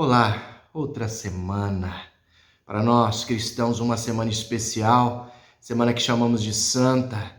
Olá, outra semana. Para nós cristãos, uma semana especial, semana que chamamos de Santa,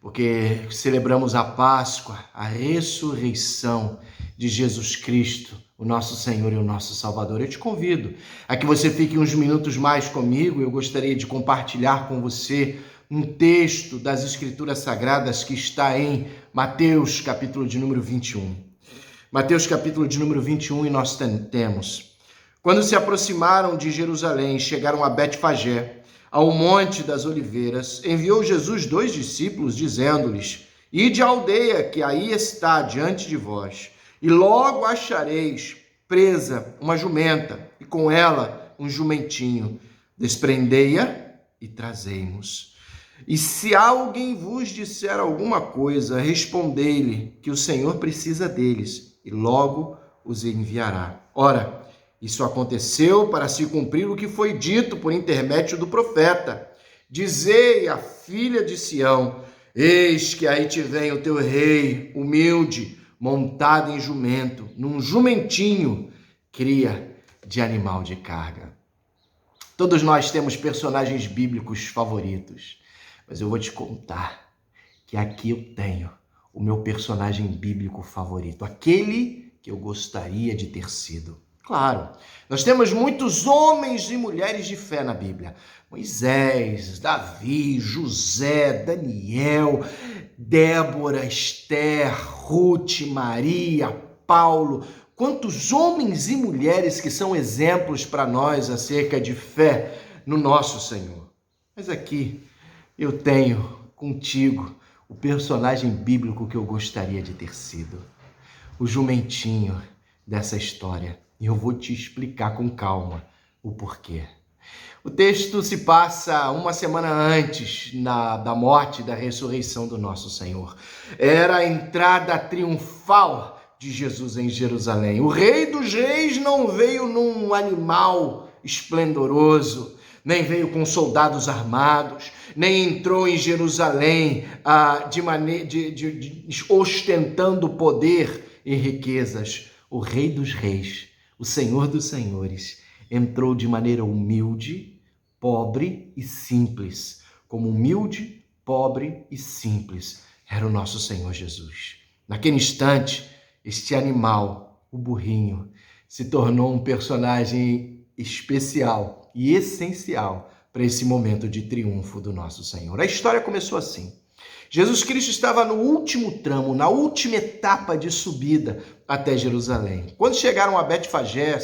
porque celebramos a Páscoa, a ressurreição de Jesus Cristo, o nosso Senhor e o nosso Salvador. Eu te convido a que você fique uns minutos mais comigo. Eu gostaria de compartilhar com você um texto das Escrituras Sagradas que está em Mateus, capítulo de número 21. Mateus capítulo de número 21, e nós temos: quando se aproximaram de Jerusalém, chegaram a Betfagé, ao Monte das Oliveiras, enviou Jesus 2 discípulos, dizendo-lhes: ide à aldeia que aí está diante de vós, e logo achareis presa uma jumenta, e com ela um jumentinho. Desprendei-a e trazei-nos. E se alguém vos disser alguma coisa, respondei-lhe que o Senhor precisa deles, e logo os enviará. Ora, isso aconteceu para se cumprir o que foi dito por intermédio do profeta. Dizei à filha de Sião: eis que aí te vem o teu rei, humilde, montado em jumento, num jumentinho, cria de animal de carga. Todos nós temos personagens bíblicos favoritos, mas eu vou te contar que aqui eu tenho o meu personagem bíblico favorito, aquele que eu gostaria de ter sido. Claro, nós temos muitos homens e mulheres de fé na Bíblia: Moisés, Davi, José, Daniel, Débora, Esther, Ruth, Maria, Paulo. Quantos homens e mulheres que são exemplos para nós acerca de fé no nosso Senhor. Mas aqui eu tenho contigo o personagem bíblico que eu gostaria de ter sido, o jumentinho dessa história. E eu vou te explicar com calma o porquê. O texto se passa uma semana antes da morte e da ressurreição do nosso Senhor. Era a entrada triunfal de Jesus em Jerusalém. O Rei dos Reis não veio num animal esplendoroso, nem veio com soldados armados, nem entrou em Jerusalém ostentando poder e riquezas. O Rei dos Reis, o Senhor dos Senhores, entrou de maneira humilde, pobre e simples. Como humilde, pobre e simples era o nosso Senhor Jesus. Naquele instante, este animal, o burrinho, se tornou um personagem especial e essencial para esse momento de triunfo do nosso Senhor. A história começou assim. Jesus Cristo estava no último tramo, na última etapa de subida até Jerusalém. Quando chegaram a Betfagé,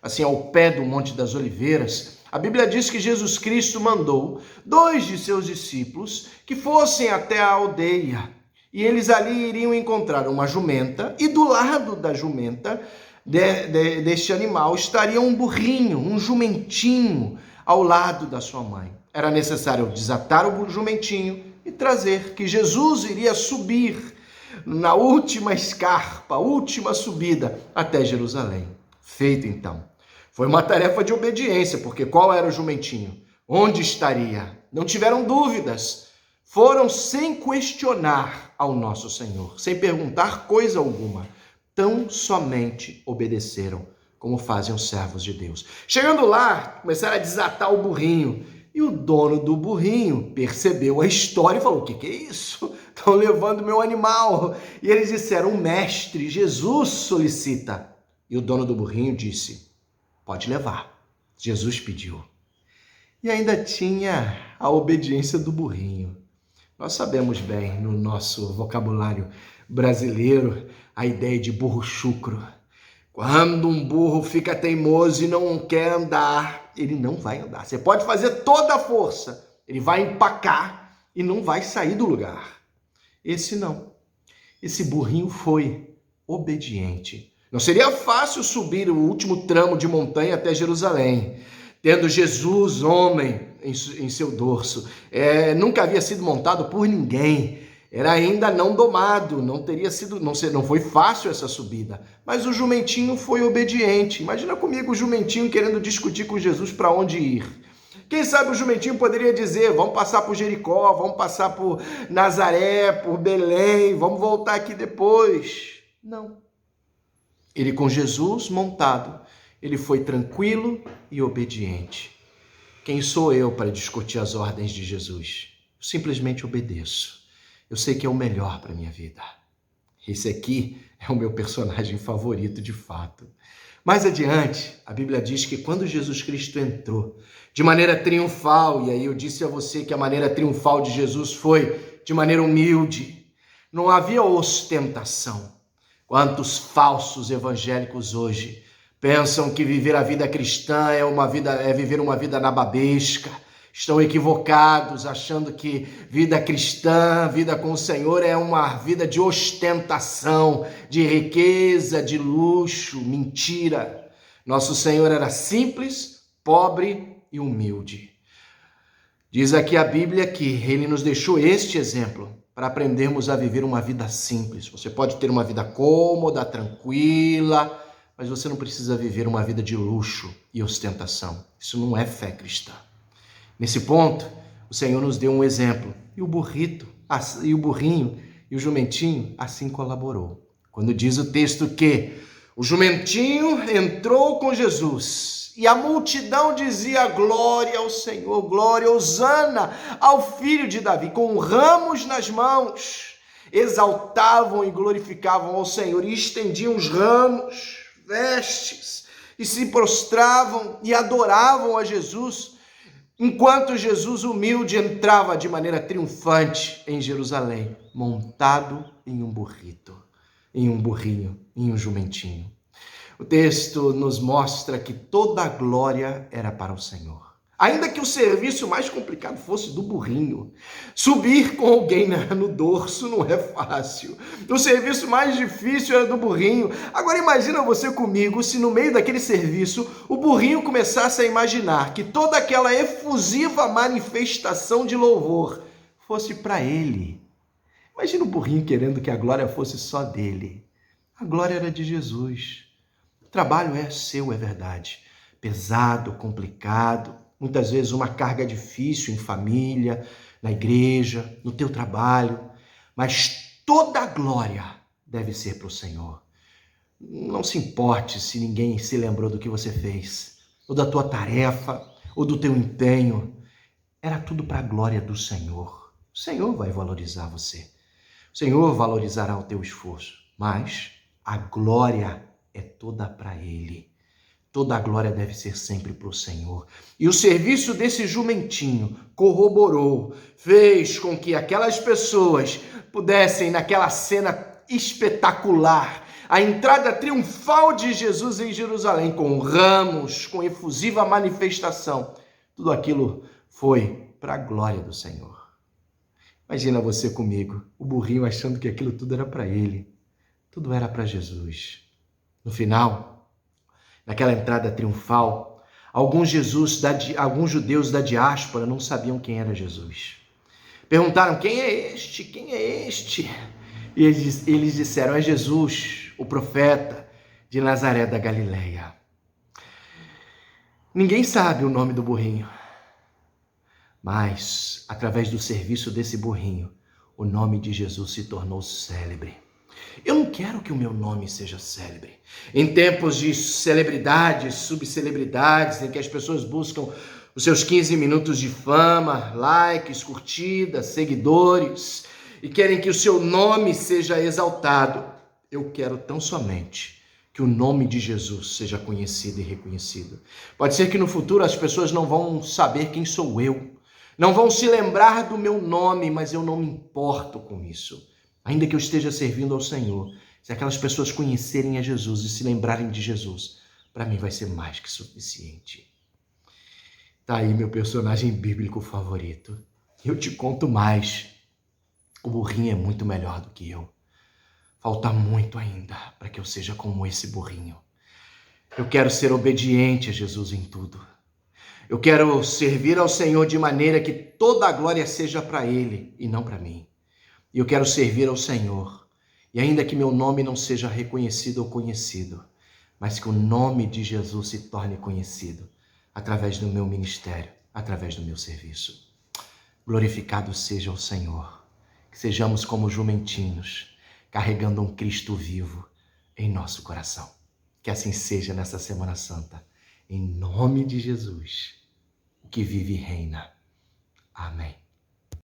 assim ao pé do Monte das Oliveiras, a Bíblia diz que Jesus Cristo mandou 2 de seus discípulos que fossem até a aldeia. E eles ali iriam encontrar uma jumenta, e do lado da jumenta, deste animal, estaria um burrinho, um jumentinho, ao lado da sua mãe. Era necessário desatar o jumentinho e trazer, que Jesus iria subir na última escarpa, última subida até Jerusalém. Feito então. Foi uma tarefa de obediência, porque qual era o jumentinho? Onde estaria? Não tiveram dúvidas. Foram sem questionar ao nosso Senhor, sem perguntar coisa alguma. Tão somente obedeceram, como fazem os servos de Deus. Chegando lá, começaram a desatar o burrinho. E o dono do burrinho percebeu a história e falou: o que é isso? Estão levando meu animal. E eles disseram: o mestre Jesus solicita. E o dono do burrinho disse: pode levar. Jesus pediu. E ainda tinha a obediência do burrinho. Nós sabemos bem, no nosso vocabulário brasileiro, a ideia de burro chucro. Quando um burro fica teimoso e não quer andar, ele não vai andar. Você pode fazer toda a força, ele vai empacar e não vai sair do lugar. Esse não. Esse burrinho foi obediente. Não seria fácil subir o último tramo de montanha até Jerusalém, tendo Jesus, homem, em seu dorso. Nunca havia sido montado por ninguém. Era ainda não domado, não foi fácil essa subida. Mas o jumentinho foi obediente. Imagina comigo o jumentinho querendo discutir com Jesus para onde ir. Quem sabe o jumentinho poderia dizer: vamos passar por Jericó, vamos passar por Nazaré, por Belém, vamos voltar aqui depois. Não. Ele com Jesus montado Ele foi tranquilo e obediente. Quem sou eu para discutir as ordens de Jesus? Eu simplesmente obedeço. Eu sei que é o melhor para a minha vida. Esse aqui é o meu personagem favorito de fato. Mais adiante, a Bíblia diz que quando Jesus Cristo entrou de maneira triunfal, e aí eu disse a você que a maneira triunfal de Jesus foi de maneira humilde, não havia ostentação. Quantos falsos evangélicos hoje pensam que viver a vida cristã é viver uma vida nababesca. Estão equivocados, achando que vida cristã, vida com o Senhor é uma vida de ostentação, de riqueza, de luxo. Mentira! Nosso Senhor era simples, pobre e humilde. Diz aqui a Bíblia que Ele nos deixou este exemplo para aprendermos a viver uma vida simples. Você pode ter uma vida cômoda, tranquila, mas você não precisa viver uma vida de luxo e ostentação. Isso não é fé cristã. Nesse ponto, o Senhor nos deu um exemplo. E o burrinho e o jumentinho assim colaborou. Quando diz o texto que o jumentinho entrou com Jesus e a multidão dizia glória ao Senhor, glória, hosana ao filho de Davi, com ramos nas mãos, exaltavam e glorificavam ao Senhor e estendiam os ramos, vestes, e se prostravam e adoravam a Jesus, enquanto Jesus humilde entrava de maneira triunfante em Jerusalém, montado em um burrito, em um burrinho, em um jumentinho. O texto nos mostra que toda a glória era para o Senhor. Ainda que o serviço mais complicado fosse do burrinho, subir com alguém no dorso não é fácil. O serviço mais difícil era do burrinho. Agora imagina você comigo se no meio daquele serviço o burrinho começasse a imaginar que toda aquela efusiva manifestação de louvor fosse para ele. Imagina o burrinho querendo que a glória fosse só dele. A glória era de Jesus. O trabalho é seu, é verdade. Pesado, complicado, muitas vezes uma carga difícil em família, na igreja, no teu trabalho, mas toda a glória deve ser para o Senhor. Não se importe se ninguém se lembrou do que você fez, ou da tua tarefa, ou do teu empenho. Era tudo para a glória do Senhor. O Senhor vai valorizar você. O Senhor valorizará o teu esforço, mas a glória é toda para Ele. Toda a glória deve ser sempre para o Senhor. E o serviço desse jumentinho corroborou, fez com que aquelas pessoas pudessem, naquela cena espetacular, a entrada triunfal de Jesus em Jerusalém, com ramos, com efusiva manifestação, tudo aquilo foi para a glória do Senhor. Imagina você comigo, o burrinho achando que aquilo tudo era para ele. Tudo era para Jesus. No final, naquela entrada triunfal, alguns judeus da diáspora não sabiam quem era Jesus. Perguntaram, quem é este? Quem é este? E eles disseram, é Jesus, o profeta de Nazaré da Galileia. Ninguém sabe o nome do burrinho, mas através do serviço desse burrinho, o nome de Jesus se tornou célebre. Eu não quero que o meu nome seja célebre. Em tempos de celebridades, subcelebridades, em que as pessoas buscam os seus 15 minutos de fama, likes, curtidas, seguidores, e querem que o seu nome seja exaltado, eu quero tão somente que o nome de Jesus seja conhecido e reconhecido. Pode ser que no futuro as pessoas não vão saber quem sou eu, não vão se lembrar do meu nome, mas eu não me importo com isso. Ainda que eu esteja servindo ao Senhor, se aquelas pessoas conhecerem a Jesus e se lembrarem de Jesus, para mim vai ser mais que suficiente. Tá aí meu personagem bíblico favorito. Eu te conto mais. O burrinho é muito melhor do que eu. Falta muito ainda para que eu seja como esse burrinho. Eu quero ser obediente a Jesus em tudo. Eu quero servir ao Senhor de maneira que toda a glória seja para Ele e não para mim. E eu quero servir ao Senhor. E ainda que meu nome não seja reconhecido ou conhecido, mas que o nome de Jesus se torne conhecido através do meu ministério, através do meu serviço. Glorificado seja o Senhor. Que sejamos como jumentinhos, carregando um Cristo vivo em nosso coração. Que assim seja nessa Semana Santa. Em nome de Jesus, o que vive e reina. Amém.